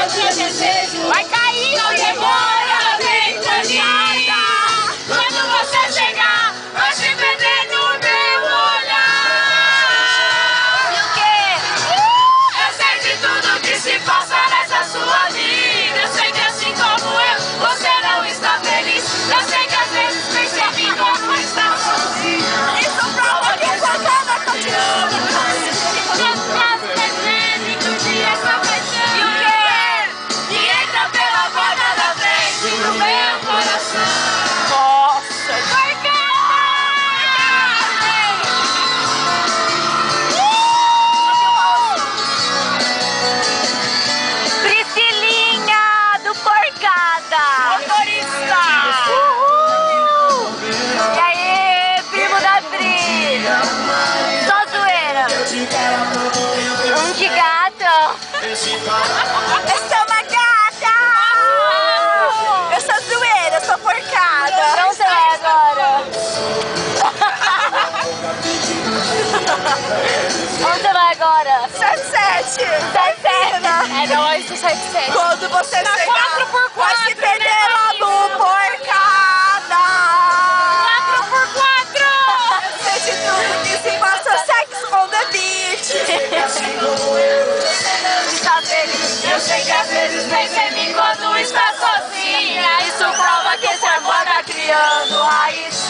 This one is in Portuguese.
seu desejo. Vai cair, não demora, vem caminhada. Quando você chegar, vai se perder no meu olhar. E o quê? Eu sei de tudo que se passa nessa sua vida. Eu sei que assim como eu, você não está feliz. Eu sei que às vezes percebi como está sozinha. Isso prova que essa casa continua. Que gato! Eu sou uma gata! Eu sou zoeira, eu sou porcada! Pra onde você vai agora? Onde você vai agora? 77! 77! É nóis do 77! Quando você chegar, 4x4, vai se perder logo, porcada! 4x4! Eu sei de tudo que se passa, sexo on the beach! Eu sei que às vezes percebe quando está sozinha. Isso prova que esse amor tá criando raiz.